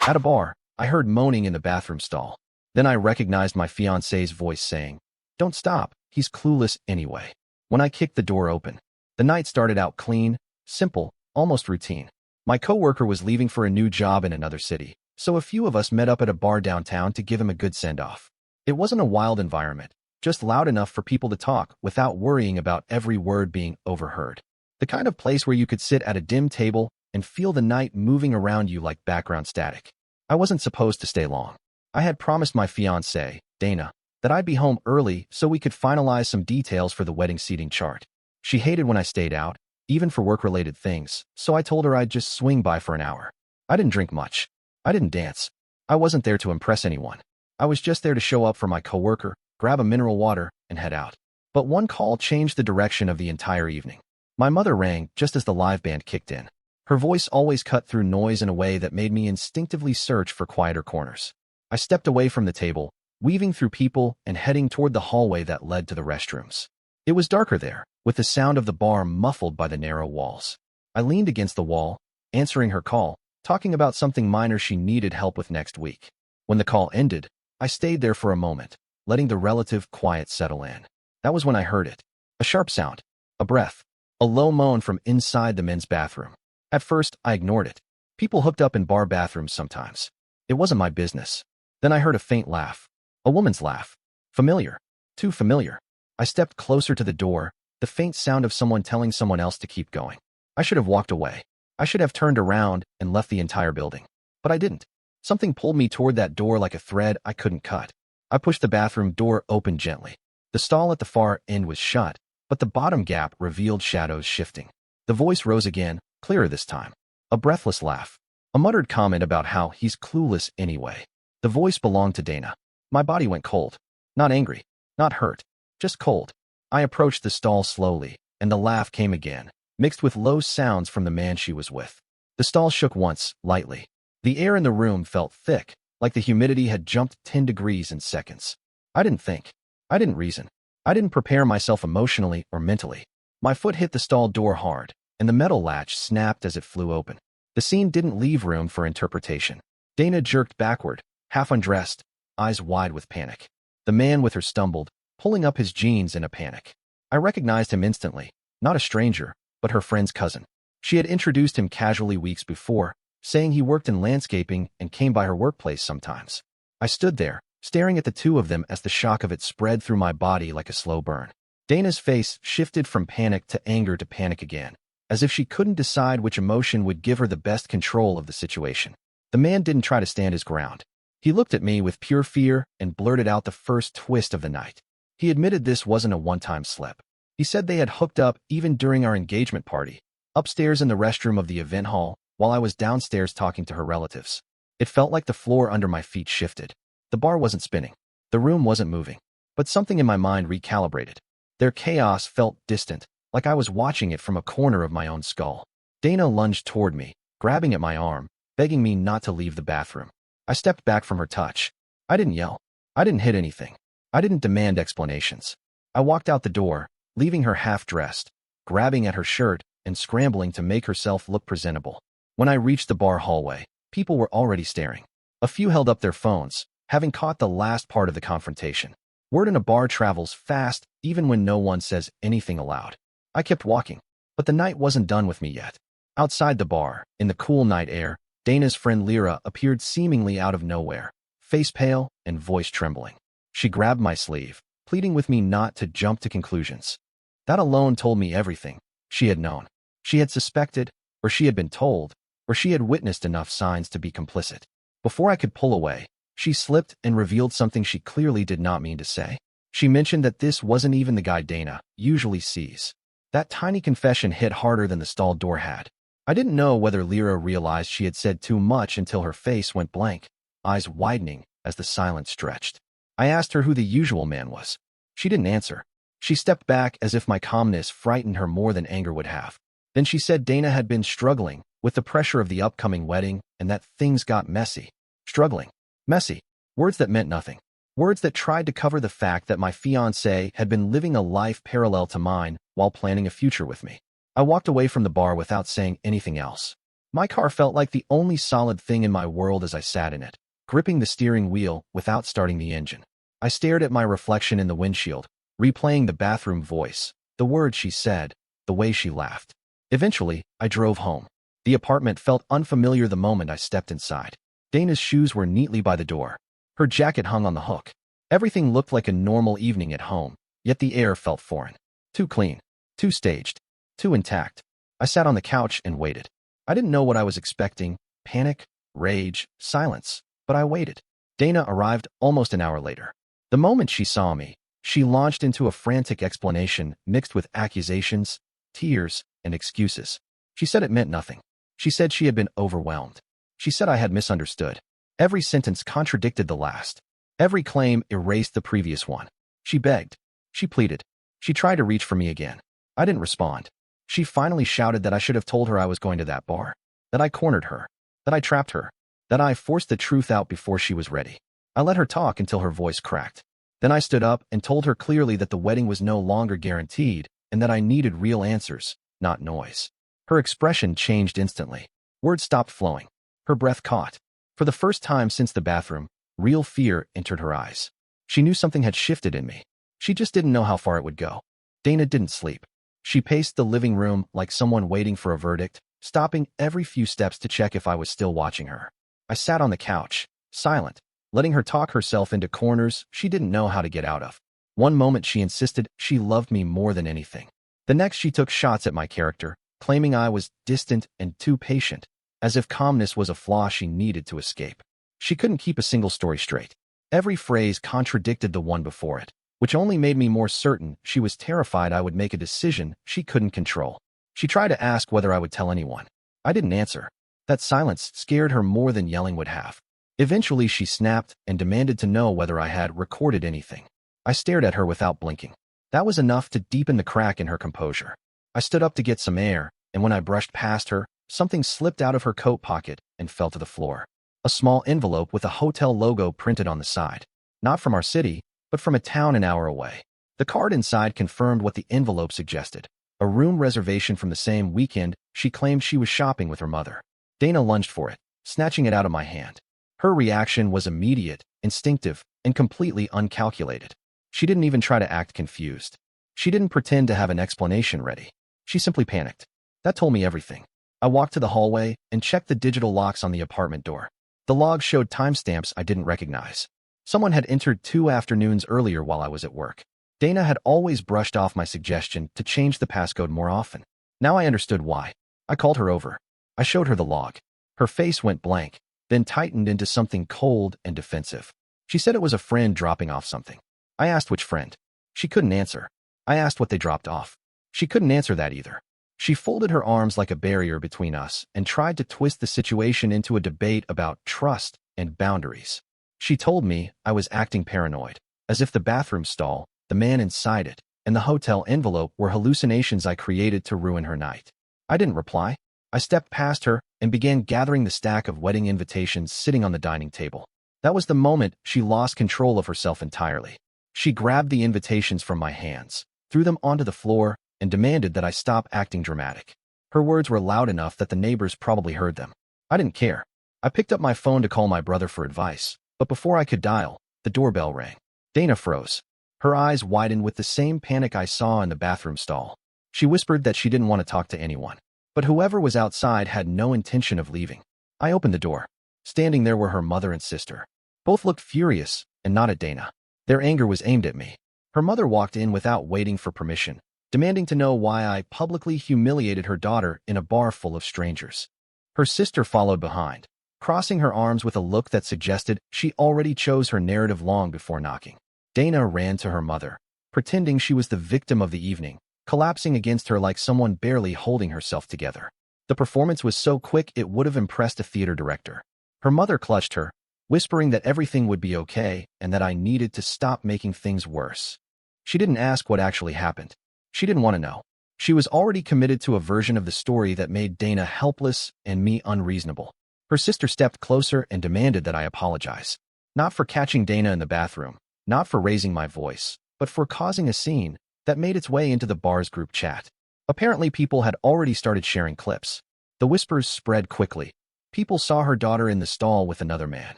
At a bar, I heard moaning in the bathroom stall. Then I recognized my fiancé's voice saying, "Don't stop, he's clueless anyway." When I kicked the door open, the night started out clean, simple, almost routine. My coworker was leaving for a new job in another city, so a few of us met up at a bar downtown to give him a good send-off. It wasn't a wild environment, just loud enough for people to talk without worrying about every word being overheard. The kind of place where you could sit at a dim table and feel the night moving around you like background static. I wasn't supposed to stay long. I had promised my fiancée, Dana, that I'd be home early so we could finalize some details for the wedding seating chart. She hated when I stayed out, even for work-related things, so I told her I'd just swing by for an hour. I didn't drink much. I didn't dance. I wasn't there to impress anyone. I was just there to show up for my coworker, grab a mineral water, and head out. But one call changed the direction of the entire evening. My mother rang just as the live band kicked in. Her voice always cut through noise in a way that made me instinctively search for quieter corners. I stepped away from the table, weaving through people and heading toward the hallway that led to the restrooms. It was darker there, with the sound of the bar muffled by the narrow walls. I leaned against the wall, answering her call, talking about something minor she needed help with next week. When the call ended, I stayed there for a moment, letting the relative quiet settle in. That was when I heard it. A sharp sound, a breath, a low moan from inside the men's bathroom. At first, I ignored it. People hooked up in bar bathrooms sometimes. It wasn't my business. Then I heard a faint laugh. A woman's laugh. Familiar. Too familiar. I stepped closer to the door, the faint sound of someone telling someone else to keep going. I should have walked away. I should have turned around and left the entire building. But I didn't. Something pulled me toward that door like a thread I couldn't cut. I pushed the bathroom door open gently. The stall at the far end was shut, but the bottom gap revealed shadows shifting. The voice rose again, clearer this time. A breathless laugh. A muttered comment about how he's clueless anyway. The voice belonged to Dana. My body went cold. Not angry. Not hurt. Just cold. I approached the stall slowly, and the laugh came again, mixed with low sounds from the man she was with. The stall shook once, lightly. The air in the room felt thick, like the humidity had jumped 10 degrees in seconds. I didn't think. I didn't reason. I didn't prepare myself emotionally or mentally. My foot hit the stall door hard, and the metal latch snapped as it flew open. The scene didn't leave room for interpretation. Dana jerked backward, half undressed, eyes wide with panic. The man with her stumbled, pulling up his jeans in a panic. I recognized him instantly, not a stranger, but her friend's cousin. She had introduced him casually weeks before, saying he worked in landscaping and came by her workplace sometimes. I stood there, staring at the two of them as the shock of it spread through my body like a slow burn. Dana's face shifted from panic to anger to panic again, as if she couldn't decide which emotion would give her the best control of the situation. The man didn't try to stand his ground. He looked at me with pure fear and blurted out the first twist of the night. He admitted this wasn't a one-time slip. He said they had hooked up even during our engagement party, upstairs in the restroom of the event hall, while I was downstairs talking to her relatives. It felt like the floor under my feet shifted. The bar wasn't spinning. The room wasn't moving. But something in my mind recalibrated. Their chaos felt distant, like I was watching it from a corner of my own skull. Dana lunged toward me, grabbing at my arm, begging me not to leave the bathroom. I stepped back from her touch. I didn't yell. I didn't hit anything. I didn't demand explanations. I walked out the door, leaving her half-dressed, grabbing at her shirt and scrambling to make herself look presentable. When I reached the bar hallway, people were already staring. A few held up their phones, having caught the last part of the confrontation. Word in a bar travels fast, even when no one says anything aloud. I kept walking, but the night wasn't done with me yet. Outside the bar, in the cool night air, Dana's friend Lyra appeared seemingly out of nowhere, face pale and voice trembling. She grabbed my sleeve, pleading with me not to jump to conclusions. That alone told me everything. She had known. She had suspected, or she had been told, or she had witnessed enough signs to be complicit. Before I could pull away, she slipped and revealed something she clearly did not mean to say. She mentioned that this wasn't even the guy Dana usually sees. That tiny confession hit harder than the stall door had. I didn't know whether Lyra realized she had said too much until her face went blank, eyes widening as the silence stretched. I asked her who the usual man was. She didn't answer. She stepped back as if my calmness frightened her more than anger would have. Then she said Dana had been struggling with the pressure of the upcoming wedding and that things got messy. Struggling. Messy. Words that meant nothing. Words that tried to cover the fact that my fiancé had been living a life parallel to mine while planning a future with me. I walked away from the bar without saying anything else. My car felt like the only solid thing in my world as I sat in it, gripping the steering wheel without starting the engine. I stared at my reflection in the windshield, replaying the bathroom voice, the words she said, the way she laughed. Eventually, I drove home. The apartment felt unfamiliar the moment I stepped inside. Dana's shoes were neatly by the door. Her jacket hung on the hook. Everything looked like a normal evening at home, yet the air felt foreign. Too clean, too staged, too intact. I sat on the couch and waited. I didn't know what I was expecting: panic, rage, silence, but I waited. Dana arrived almost an hour later. The moment she saw me, she launched into a frantic explanation mixed with accusations, tears, and excuses. She said it meant nothing. She said she had been overwhelmed. She said I had misunderstood. Every sentence contradicted the last. Every claim erased the previous one. She begged. She pleaded. She tried to reach for me again. I didn't respond. She finally shouted that I should have told her I was going to that bar, that I cornered her, that I trapped her, that I forced the truth out before she was ready. I let her talk until her voice cracked. Then I stood up and told her clearly that the wedding was no longer guaranteed and that I needed real answers, not noise. Her expression changed instantly. Words stopped flowing. Her breath caught. For the first time since the bathroom, real fear entered her eyes. She knew something had shifted in me. She just didn't know how far it would go. Dana didn't sleep. She paced the living room like someone waiting for a verdict, stopping every few steps to check if I was still watching her. I sat on the couch, silent, letting her talk herself into corners she didn't know how to get out of. One moment she insisted she loved me more than anything. The next she took shots at my character, claiming I was distant and too patient, as if calmness was a flaw she needed to escape. She couldn't keep a single story straight. Every phrase contradicted the one before it, which only made me more certain she was terrified I would make a decision she couldn't control. She tried to ask whether I would tell anyone. I didn't answer. That silence scared her more than yelling would have. Eventually she snapped and demanded to know whether I had recorded anything. I stared at her without blinking. That was enough to deepen the crack in her composure. I stood up to get some air, and when I brushed past her, something slipped out of her coat pocket and fell to the floor. A small envelope with a hotel logo printed on the side. Not from our city, but from a town an hour away. The card inside confirmed what the envelope suggested: a room reservation from the same weekend she claimed she was shopping with her mother. Dana lunged for it, snatching it out of my hand. Her reaction was immediate, instinctive, and completely uncalculated. She didn't even try to act confused. She didn't pretend to have an explanation ready. She simply panicked. That told me everything. I walked to the hallway and checked the digital locks on the apartment door. The log showed timestamps I didn't recognize. Someone had entered 2 afternoons earlier while I was at work. Dana had always brushed off my suggestion to change the passcode more often. Now I understood why. I called her over. I showed her the log. Her face went blank, then tightened into something cold and defensive. She said it was a friend dropping off something. I asked which friend. She couldn't answer. I asked what they dropped off. She couldn't answer that either. She folded her arms like a barrier between us and tried to twist the situation into a debate about trust and boundaries. She told me I was acting paranoid, as if the bathroom stall, the man inside it, and the hotel envelope were hallucinations I created to ruin her night. I didn't reply. I stepped past her and began gathering the stack of wedding invitations sitting on the dining table. That was the moment she lost control of herself entirely. She grabbed the invitations from my hands, threw them onto the floor, and demanded that I stop acting dramatic. Her words were loud enough that the neighbors probably heard them. I didn't care. I picked up my phone to call my brother for advice, but before I could dial, the doorbell rang. Dana froze. Her eyes widened with the same panic I saw in the bathroom stall. She whispered that she didn't want to talk to anyone, but whoever was outside had no intention of leaving. I opened the door. Standing there were her mother and sister. Both looked furious, and not at Dana. Their anger was aimed at me. Her mother walked in without waiting for permission, demanding to know why I publicly humiliated her daughter in a bar full of strangers. Her sister followed behind, crossing her arms with a look that suggested she already chose her narrative long before knocking. Dana ran to her mother, pretending she was the victim of the evening, collapsing against her like someone barely holding herself together. The performance was so quick it would have impressed a theater director. Her mother clutched her, whispering that everything would be okay and that I needed to stop making things worse. She didn't ask what actually happened. She didn't want to know. She was already committed to a version of the story that made Dana helpless and me unreasonable. Her sister stepped closer and demanded that I apologize. Not for catching Dana in the bathroom, not for raising my voice, but for causing a scene that made its way into the bar's group chat. Apparently people had already started sharing clips. The whispers spread quickly. People saw her daughter in the stall with another man.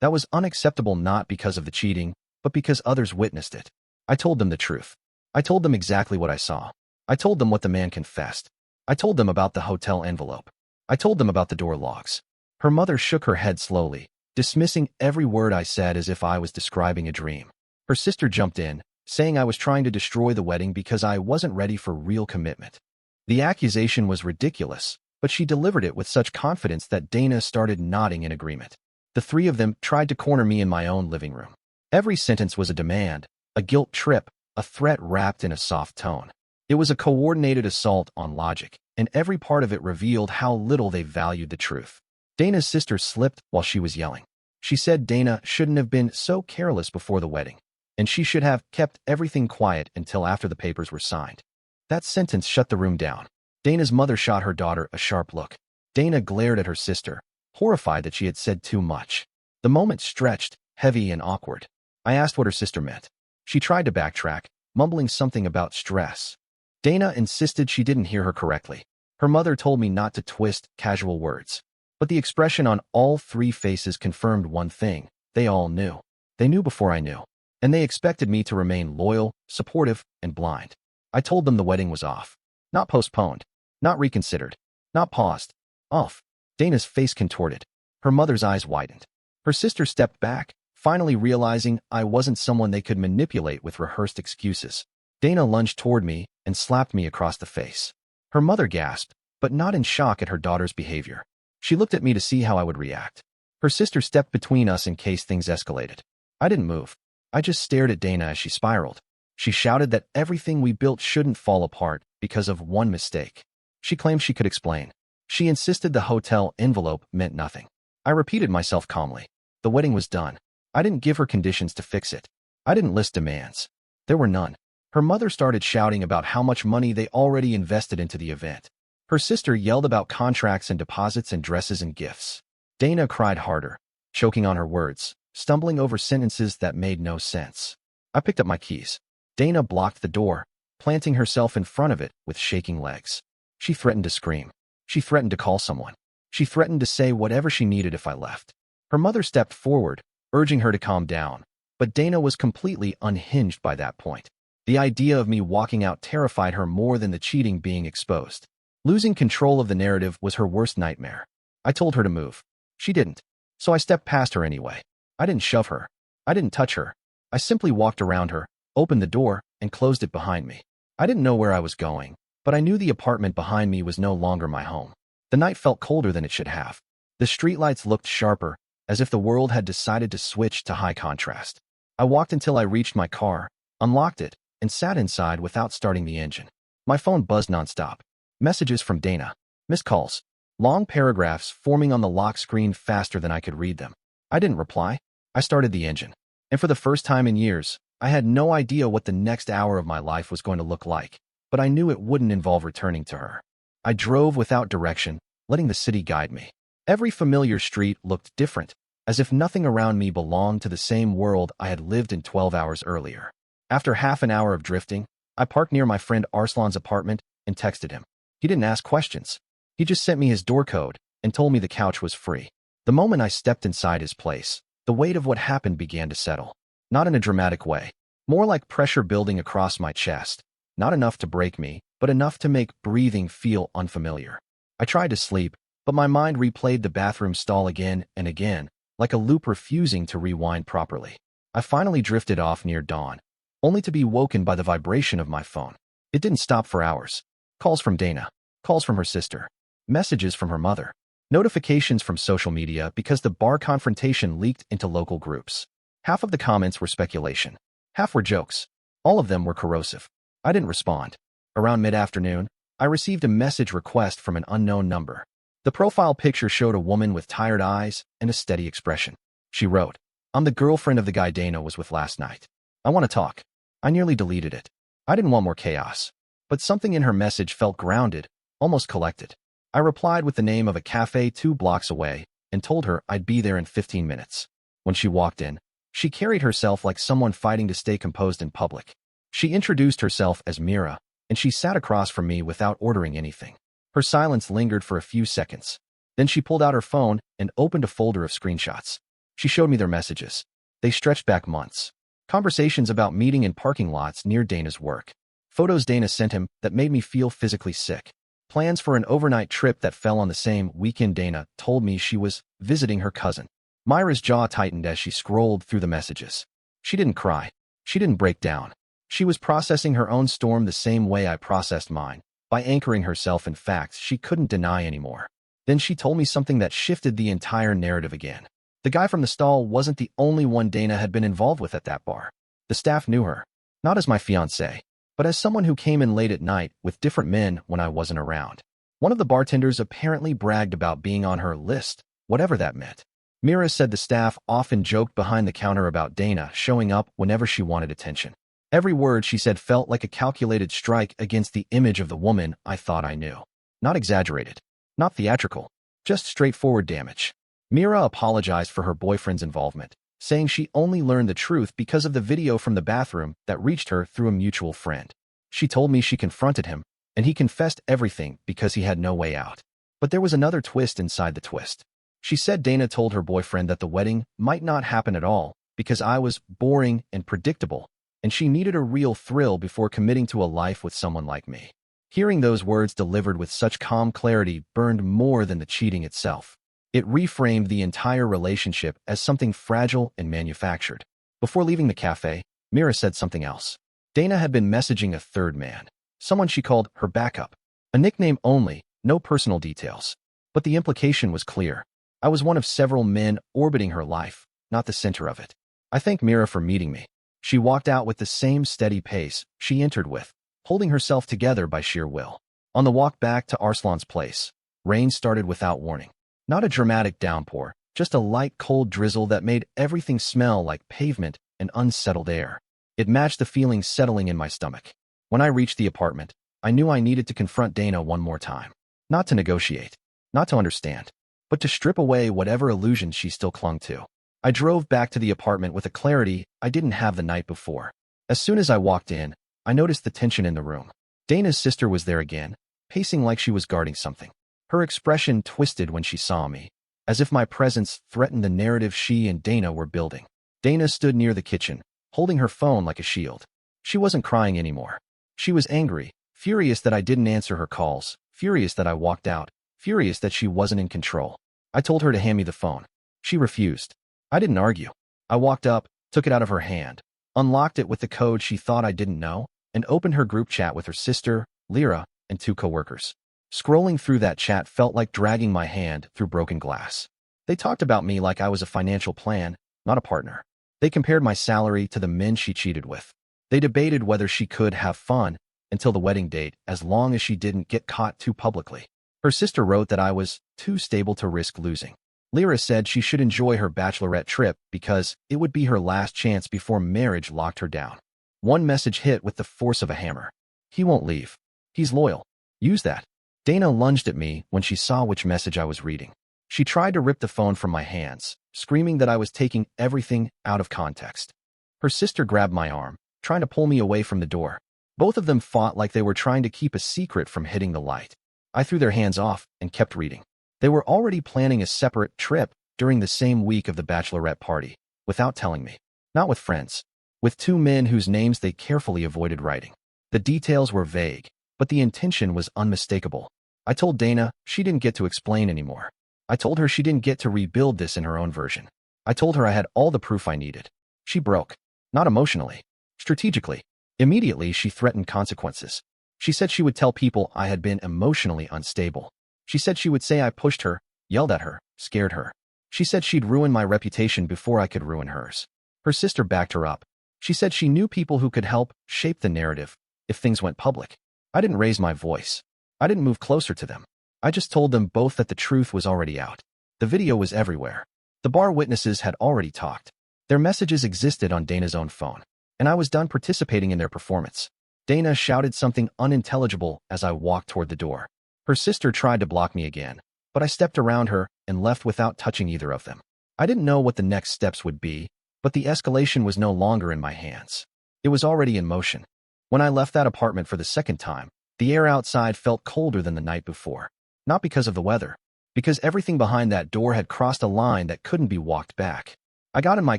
That was unacceptable not because of the cheating, but because others witnessed it. I told them the truth. I told them exactly what I saw. I told them what the man confessed. I told them about the hotel envelope. I told them about the door logs. Her mother shook her head slowly, dismissing every word I said as if I was describing a dream. Her sister jumped in, saying I was trying to destroy the wedding because I wasn't ready for real commitment. The accusation was ridiculous, but she delivered it with such confidence that Dana started nodding in agreement. The three of them tried to corner me in my own living room. Every sentence was a demand, a guilt trip, a threat wrapped in a soft tone. It was a coordinated assault on logic, and every part of it revealed how little they valued the truth. Dana's sister slipped while she was yelling. She said Dana shouldn't have been so careless before the wedding, and she should have kept everything quiet until after the papers were signed. That sentence shut the room down. Dana's mother shot her daughter a sharp look. Dana glared at her sister, horrified that she had said too much. The moment stretched, heavy and awkward. I asked what her sister meant. She tried to backtrack, mumbling something about stress. Dana insisted she didn't hear her correctly. Her mother told me not to twist casual words. But the expression on all three faces confirmed one thing. They all knew. They knew before I knew. And they expected me to remain loyal, supportive, and blind. I told them the wedding was off. Not postponed. Not reconsidered. Not paused. Off. Dana's face contorted. Her mother's eyes widened. Her sister stepped back, finally realizing I wasn't someone they could manipulate with rehearsed excuses. Dana lunged toward me and slapped me across the face. Her mother gasped, but not in shock at her daughter's behavior. She looked at me to see how I would react. Her sister stepped between us in case things escalated. I didn't move. I just stared at Dana as she spiraled. She shouted that everything we built shouldn't fall apart because of one mistake. She claimed she could explain. She insisted the hotel envelope meant nothing. I repeated myself calmly. The wedding was done. I didn't give her conditions to fix it. I didn't list demands. There were none. Her mother started shouting about how much money they already invested into the event. Her sister yelled about contracts and deposits and dresses and gifts. Dana cried harder, choking on her words, stumbling over sentences that made no sense. I picked up my keys. Dana blocked the door, planting herself in front of it with shaking legs. She threatened to scream. She threatened to call someone. She threatened to say whatever she needed if I left. Her mother stepped forward, urging her to calm down, but Dana was completely unhinged by that point. The idea of me walking out terrified her more than the cheating being exposed. Losing control of the narrative was her worst nightmare. I told her to move. She didn't. So I stepped past her anyway. I didn't shove her. I didn't touch her. I simply walked around her, opened the door, and closed it behind me. I didn't know where I was going, but I knew the apartment behind me was no longer my home. The night felt colder than it should have. The streetlights looked sharper, as if the world had decided to switch to high contrast. I walked until I reached my car, unlocked it, and sat inside without starting the engine. My phone buzzed nonstop. Messages from Dana. Missed calls. Long paragraphs forming on the lock screen faster than I could read them. I didn't reply. I started the engine. And for the first time in years, I had no idea what the next hour of my life was going to look like, but I knew it wouldn't involve returning to her. I drove without direction, letting the city guide me. Every familiar street looked different, as if nothing around me belonged to the same world I had lived in 12 hours earlier. After half an hour of drifting, I parked near my friend Arslan's apartment and texted him. He didn't ask questions. He just sent me his door code and told me the couch was free. The moment I stepped inside his place, the weight of what happened began to settle. Not in a dramatic way. More like pressure building across my chest. Not enough to break me, but enough to make breathing feel unfamiliar. I tried to sleep, but my mind replayed the bathroom stall again and again, like a loop refusing to rewind properly. I finally drifted off near dawn, only to be woken by the vibration of my phone. It didn't stop for hours. Calls from Dana. Calls from her sister. Messages from her mother. Notifications from social media because the bar confrontation leaked into local groups. Half of the comments were speculation. Half were jokes. All of them were corrosive. I didn't respond. Around mid-afternoon, I received a message request from an unknown number. The profile picture showed a woman with tired eyes and a steady expression. She wrote, "I'm the girlfriend of the guy Dana was with last night. I want to talk." I nearly deleted it. I didn't want more chaos. But something in her message felt grounded, almost collected. I replied with the name of a cafe 2 blocks away and told her I'd be there in 15 minutes. When she walked in, she carried herself like someone fighting to stay composed in public. She introduced herself as Mira, and she sat across from me without ordering anything. Her silence lingered for a few seconds. Then she pulled out her phone and opened a folder of screenshots. She showed me their messages. They stretched back months. Conversations about meeting in parking lots near Dana's work. Photos Dana sent him that made me feel physically sick. Plans for an overnight trip that fell on the same weekend. Dana told me she was visiting her cousin. Myra's jaw tightened as she scrolled through the messages. She didn't cry. She didn't break down. She was processing her own storm the same way I processed mine, by anchoring herself in facts she couldn't deny anymore. Then she told me something that shifted the entire narrative again. The guy from the stall wasn't the only one Dana had been involved with at that bar. The staff knew her, not as my fiancée, but as someone who came in late at night with different men when I wasn't around. One of the bartenders apparently bragged about being on her list, whatever that meant. Mira said the staff often joked behind the counter about Dana showing up whenever she wanted attention. Every word she said felt like a calculated strike against the image of the woman I thought I knew. Not exaggerated, not theatrical, just straightforward damage. Mira apologized for her boyfriend's involvement, saying she only learned the truth because of the video from the bathroom that reached her through a mutual friend. She told me she confronted him, and he confessed everything because he had no way out. But there was another twist inside the twist. She said Dana told her boyfriend that the wedding might not happen at all because I was boring and predictable, and she needed a real thrill before committing to a life with someone like me. Hearing those words delivered with such calm clarity burned more than the cheating itself. It reframed the entire relationship as something fragile and manufactured. Before leaving the cafe, Mira said something else. Dana had been messaging a third man, someone she called her backup. A nickname only, no personal details. But the implication was clear. I was one of several men orbiting her life, not the center of it. I thanked Mira for meeting me. She walked out with the same steady pace she entered with, holding herself together by sheer will. On the walk back to Arslan's place, rain started without warning. Not a dramatic downpour, just a light cold drizzle that made everything smell like pavement and unsettled air. It matched the feeling settling in my stomach. When I reached the apartment, I knew I needed to confront Dana one more time. Not to negotiate, not to understand, but to strip away whatever illusions she still clung to. I drove back to the apartment with a clarity I didn't have the night before. As soon as I walked in, I noticed the tension in the room. Dana's sister was there again, pacing like she was guarding something. Her expression twisted when she saw me, as if my presence threatened the narrative she and Dana were building. Dana stood near the kitchen, holding her phone like a shield. She wasn't crying anymore. She was angry, furious that I didn't answer her calls, furious that I walked out, furious that she wasn't in control. I told her to hand me the phone. She refused. I didn't argue. I walked up, took it out of her hand, unlocked it with the code she thought I didn't know, and opened her group chat with her sister, Lyra, and 2 coworkers. Scrolling through that chat felt like dragging my hand through broken glass. They talked about me like I was a financial plan, not a partner. They compared my salary to the men she cheated with. They debated whether she could have fun until the wedding date as long as she didn't get caught too publicly. Her sister wrote that I was too stable to risk losing. Lyra said she should enjoy her bachelorette trip because it would be her last chance before marriage locked her down. One message hit with the force of a hammer. He won't leave. He's loyal. Use that. Dana lunged at me when she saw which message I was reading. She tried to rip the phone from my hands, screaming that I was taking everything out of context. Her sister grabbed my arm, trying to pull me away from the door. Both of them fought like they were trying to keep a secret from hitting the light. I threw their hands off and kept reading. They were already planning a separate trip during the same week of the bachelorette party, without telling me. Not with friends. With 2 men whose names they carefully avoided writing. The details were vague, but the intention was unmistakable. I told Dana she didn't get to explain anymore. I told her she didn't get to rebuild this in her own version. I told her I had all the proof I needed. She broke. Not emotionally. Strategically. Immediately, she threatened consequences. She said she would tell people I had been emotionally unstable. She said she would say I pushed her, yelled at her, scared her. She said she'd ruin my reputation before I could ruin hers. Her sister backed her up. She said she knew people who could help shape the narrative if things went public. I didn't raise my voice. I didn't move closer to them. I just told them both that the truth was already out. The video was everywhere. The bar witnesses had already talked. Their messages existed on Dana's own phone, and I was done participating in their performance. Dana shouted something unintelligible as I walked toward the door. Her sister tried to block me again, but I stepped around her and left without touching either of them. I didn't know what the next steps would be, but the escalation was no longer in my hands. It was already in motion. When I left that apartment for the second time, The air outside felt colder than the night before. Not because of the weather, because everything behind that door had crossed a line that couldn't be walked back. I got in my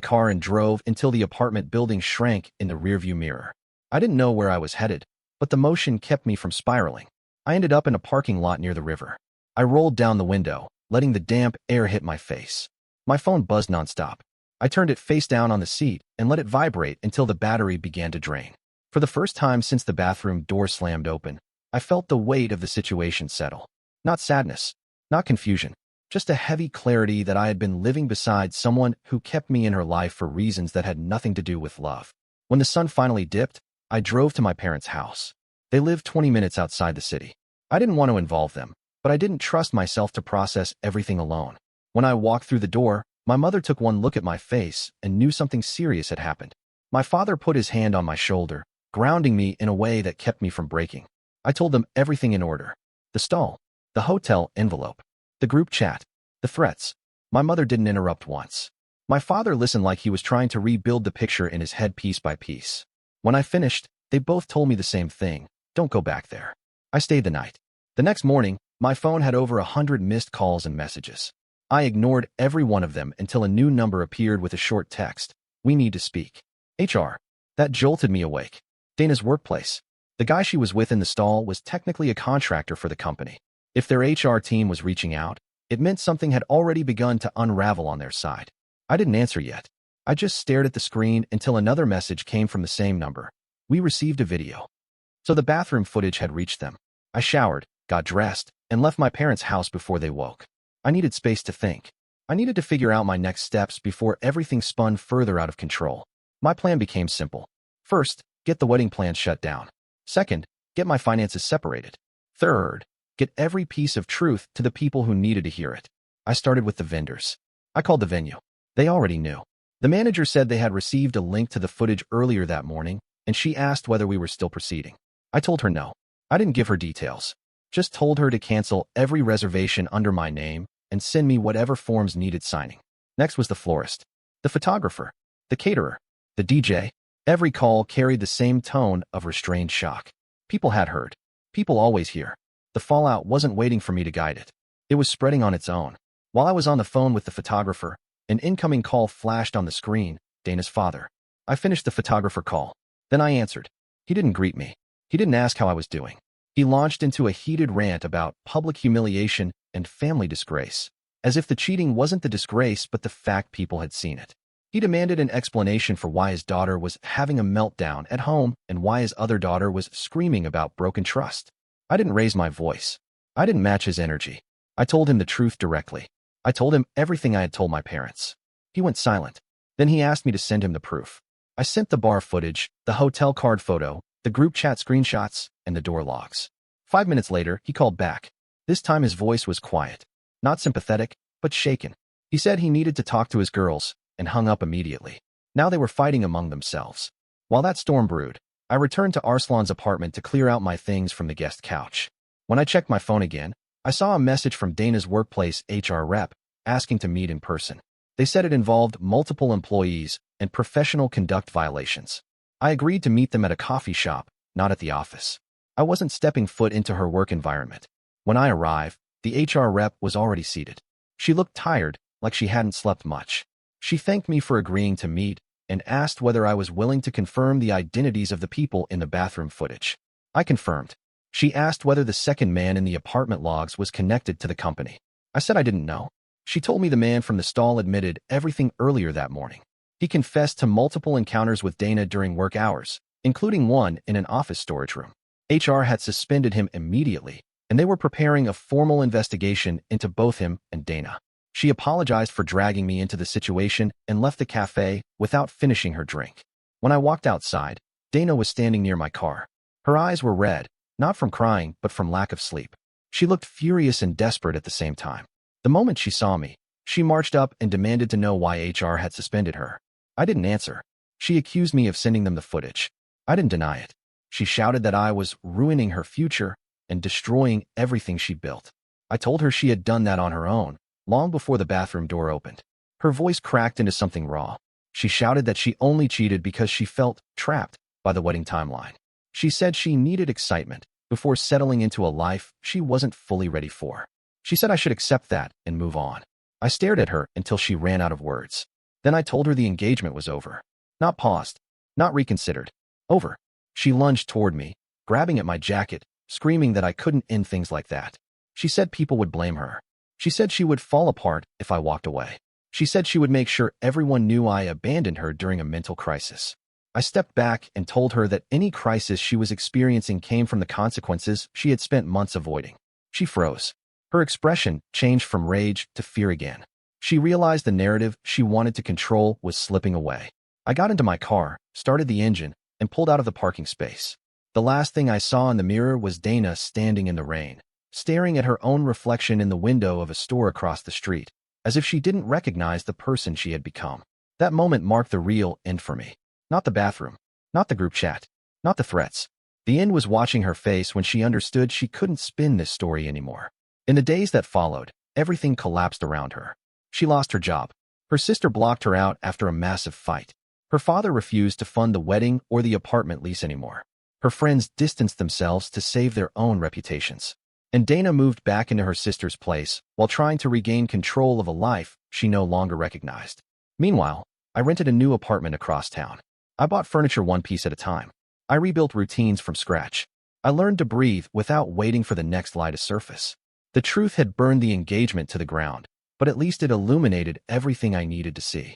car and drove until the apartment building shrank in the rearview mirror. I didn't know where I was headed, but the motion kept me from spiraling. I ended up in a parking lot near the river. I rolled down the window, letting the damp air hit my face. My phone buzzed nonstop. I turned it face down on the seat and let it vibrate until the battery began to drain. For the first time since the bathroom door slammed open, I felt the weight of the situation settle. Not sadness, not confusion, just a heavy clarity that I had been living beside someone who kept me in her life for reasons that had nothing to do with love. When the sun finally dipped, I drove to my parents' house. They lived 20 minutes outside the city. I didn't want to involve them, but I didn't trust myself to process everything alone. When I walked through the door, my mother took one look at my face and knew something serious had happened. My father put his hand on my shoulder, grounding me in a way that kept me from breaking. I told them everything in order. The stall, the hotel envelope, the group chat, the threats. My mother didn't interrupt once. My father listened like he was trying to rebuild the picture in his head piece by piece. When I finished, they both told me the same thing: don't go back there. I stayed the night. The next morning, my phone had over 100 missed calls and messages. I ignored every one of them until a new number appeared with a short text: "We need to speak." HR. That jolted me awake. Dana's workplace. The guy she was with in the stall was technically a contractor for the company. If their HR team was reaching out, it meant something had already begun to unravel on their side. I didn't answer yet. I just stared at the screen until another message came from the same number. "We received a video." So the bathroom footage had reached them. I showered, got dressed, and left my parents' house before they woke. I needed space to think. I needed to figure out my next steps before everything spun further out of control. My plan became simple. First, get the wedding plan shut down. Second, get my finances separated. Third, get every piece of truth to the people who needed to hear it. I started with the vendors. I called the venue. They already knew. The manager said they had received a link to the footage earlier that morning, and she asked whether we were still proceeding. I told her no. I didn't give her details. Just told her to cancel every reservation under my name and send me whatever forms needed signing. Next was the florist, the photographer, the caterer, the DJ. Every call carried the same tone of restrained shock. People had heard. People always hear. The fallout wasn't waiting for me to guide it. It was spreading on its own. While I was on the phone with the photographer, an incoming call flashed on the screen: Dana's father. I finished the photographer call. Then I answered. He didn't greet me. He didn't ask how I was doing. He launched into a heated rant about public humiliation and family disgrace, as if the cheating wasn't the disgrace but the fact people had seen it. He demanded an explanation for why his daughter was having a meltdown at home and why his other daughter was screaming about broken trust. I didn't raise my voice. I didn't match his energy. I told him the truth directly. I told him everything I had told my parents. He went silent. Then he asked me to send him the proof. I sent the bar footage, the hotel card photo, the group chat screenshots, and the door logs. 5 minutes later, he called back. This time his voice was quiet. Not sympathetic, but shaken. He said he needed to talk to his girls, and hung up immediately. Now they were fighting among themselves. While that storm brewed, I returned to Arslan's apartment to clear out my things from the guest couch. When I checked my phone again, I saw a message from Dana's workplace HR rep, asking to meet in person. They said it involved multiple employees and professional conduct violations. I agreed to meet them at a coffee shop, not at the office. I wasn't stepping foot into her work environment. When I arrived, the HR rep was already seated. She looked tired, like she hadn't slept much. She thanked me for agreeing to meet and asked whether I was willing to confirm the identities of the people in the bathroom footage. I confirmed. She asked whether the second man in the apartment logs was connected to the company. I said I didn't know. She told me the man from the stall admitted everything earlier that morning. He confessed to multiple encounters with Dana during work hours, including one in an office storage room. HR had suspended him immediately, and they were preparing a formal investigation into both him and Dana. She apologized for dragging me into the situation and left the cafe without finishing her drink. When I walked outside, Dana was standing near my car. Her eyes were red, not from crying, but from lack of sleep. She looked furious and desperate at the same time. The moment she saw me, she marched up and demanded to know why HR had suspended her. I didn't answer. She accused me of sending them the footage. I didn't deny it. She shouted that I was ruining her future and destroying everything she built. I told her she had done that on her own, long before the bathroom door opened. Her voice cracked into something raw. She shouted that she only cheated because she felt trapped by the wedding timeline. She said she needed excitement, before settling into a life she wasn't fully ready for. She said I should accept that and move on. I stared at her until she ran out of words. Then I told her the engagement was over. Not paused. Not reconsidered. Over. She lunged toward me, grabbing at my jacket, screaming that I couldn't end things like that. She said people would blame her. She said she would fall apart if I walked away. She said she would make sure everyone knew I abandoned her during a mental crisis. I stepped back and told her that any crisis she was experiencing came from the consequences she had spent months avoiding. She froze. Her expression changed from rage to fear again. She realized the narrative she wanted to control was slipping away. I got into my car, started the engine, and pulled out of the parking space. The last thing I saw in the mirror was Dana standing in the rain, staring at her own reflection in the window of a store across the street, as if she didn't recognize the person she had become. That moment marked the real end for me. Not the bathroom, not the group chat, not the threats. The end was watching her face when she understood she couldn't spin this story anymore. In the days that followed, everything collapsed around her. She lost her job. Her sister blocked her out after a massive fight. Her father refused to fund the wedding or the apartment lease anymore. Her friends distanced themselves to save their own reputations. And Dana moved back into her sister's place while trying to regain control of a life she no longer recognized. Meanwhile, I rented a new apartment across town. I bought furniture one piece at a time. I rebuilt routines from scratch. I learned to breathe without waiting for the next lie to surface. The truth had burned the engagement to the ground, but at least it illuminated everything I needed to see.